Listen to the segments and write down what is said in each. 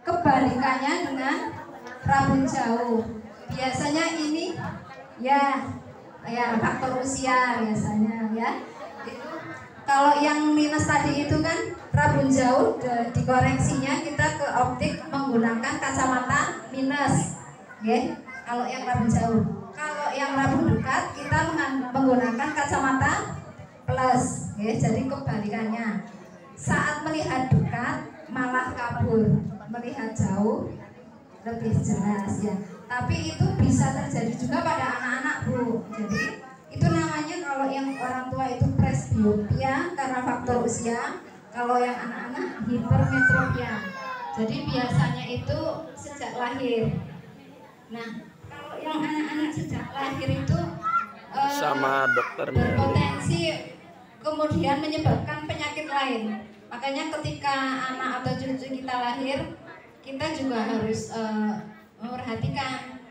kebalikannya dengan rabun jauh. Biasanya ini ya faktor usia biasanya ya. Itu kalau yang minus tadi itu kan rabun jauh, dikoreksinya kita ke optik menggunakan kacamata minus. Okay. Kalau yang rabun jauh, kalau yang rabun dekat kita menggunakan kacamata plus. Okay. Jadi kebalikannya. Saat melihat dekat malah kabur, melihat jauh lebih jelas ya. Tapi itu bisa terjadi juga pada anak-anak, Bu. Jadi itu namanya kalau yang orang tua itu presbiopia karena faktor usia, kalau yang anak-anak hipermetropia. Jadi biasanya itu sejak lahir. Nah, kalau yang anak-anak sejak lahir itu sama dokternya berpotensi kemudian menyebabkan penyakit lain. Makanya ketika anak atau cucu kita lahir, kita juga harus memperhatikan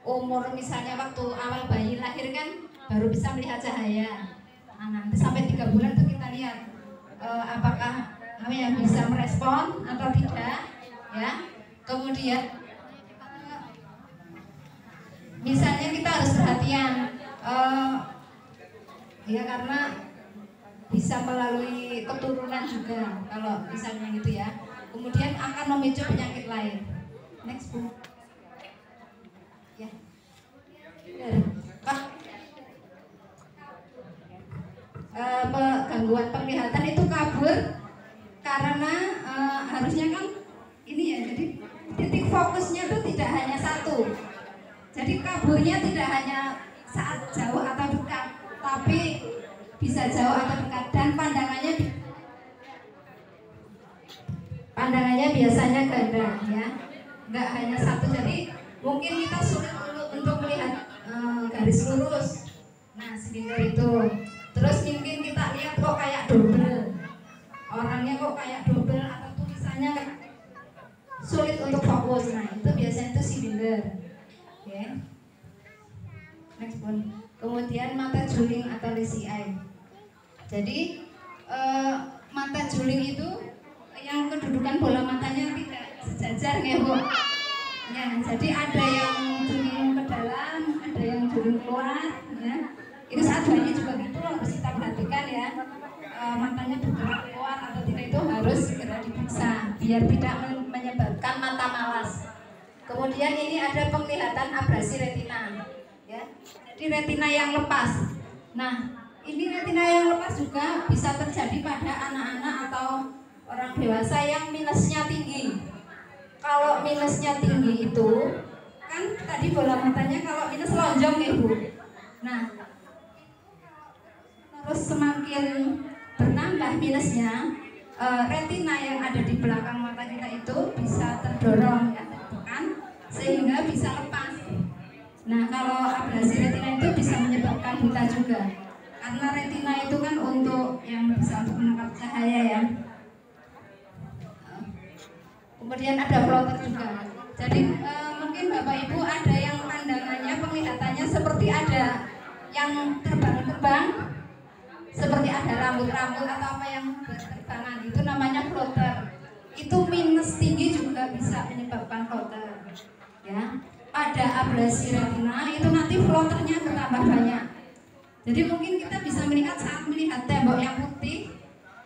umur, misalnya waktu awal bayi lahir kan baru bisa melihat cahaya. Nah, nanti sampai 3 bulan tuh kita lihat apakah bisa merespon atau tidak ya. Kemudian misalnya kita harus perhatian ya karena bisa melalui keturunan juga kalau misalnya gitu ya. Kemudian akan memicu penyakit lain. Next, Bu. Ya. Gangguan penglihatan itu kabur karena harusnya kan ini ya, jadi titik fokusnya itu tidak hanya satu. Jadi kaburnya tidak hanya saat jauh atau dekat, tapi bisa jauh atau dekat, dan pandangannya biasanya ganda ya, nggak hanya satu. Jadi mungkin kita sulit untuk melihat garis lurus. Nah, silinder itu. Terus mungkin kita lihat kok kayak double, orangnya kok kayak double atau tulisannya sulit untuk fokus. Nah, itu biasanya itu silinder. Oke. Next one. Kemudian mata juling atau lazy eye. Jadi mata juling itu yang kedudukan bola matanya tidak sejajar ya, Bu. Ya, jadi ada yang juling ke dalam, ada yang juling keluar ya. Itu saat bayi juga gitu harus kita perhatikan ya. Matanya bergerak keluar atau tidak itu harus segera diperiksa biar tidak menyebabkan mata malas. Kemudian ini ada penglihatan abrasi retina ya. Jadi retina yang lepas. Nah, ini retina yang lepas juga bisa terjadi pada anak-anak atau orang dewasa yang minusnya tinggi. Kalau minusnya tinggi itu kan tadi bola matanya kalau minus lonjong ya, Bu. Nah, terus semakin bertambah minusnya, retina yang ada di belakang mata kita itu bisa terdorong ya, tertekan sehingga bisa lepas. Nah, kalau abrasi retina itu bisa menyebabkan buta juga. Karena retina itu kan untuk yang bisa untuk menangkap cahaya ya. Kemudian ada floater juga. Jadi mungkin Bapak Ibu ada yang pandangannya, penglihatannya seperti ada yang terbang-terbang, seperti ada rambut-rambut atau apa yang berterbangan, itu namanya floater. Itu minus tinggi juga bisa menyebabkan floater. Ya, pada abrasi retina itu nanti floaternya bertambah banyak. Jadi mungkin kita bisa melihat saat melihat tembok yang putih,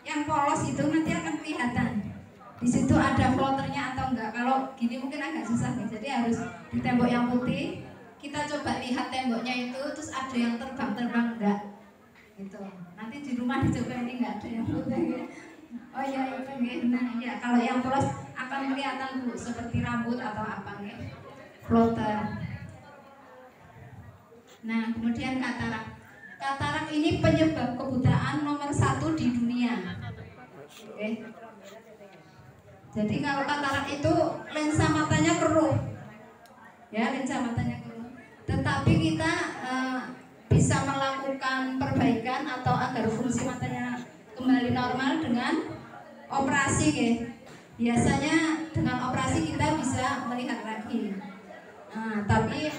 yang polos itu nanti akan kelihatan. Di situ ada floaternya atau enggak. Kalau gini mungkin agak susah nih. Jadi harus di tembok yang putih kita coba lihat temboknya itu, terus ada yang terbang-terbang enggak. Gitu. Nanti di rumah dicoba, ini enggak ada yang putih. Oh iya itu nih. Nah ya, kalau yang polos akan kelihatan Bu seperti rambut atau apa nih. Floater. Nah, kemudian katarak. Katarak ini penyebab kebutaan nomor 1 di dunia. Oke. Jadi kalau katarak itu lensa matanya keruh, ya lensa matanya keruh. Tetapi kita bisa melakukan perbaikan atau agar fungsi matanya kembali normal dengan operasi, ya. Biasanya dengan operasi kita bisa melihat lagi. Nah, tapi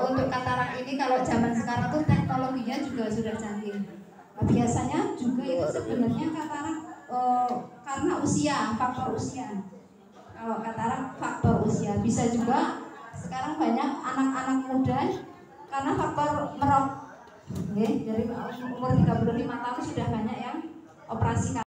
untuk katarak ini kalau zaman sekarang tuh teknologinya juga sudah canggih. Nah, biasanya juga itu sebenarnya katarak karena usia, faktor usia. Kalau usia. Bisa juga sekarang banyak anak-anak muda karena faktor merokok. Jadi umur 35 tahun sudah banyak yang operasi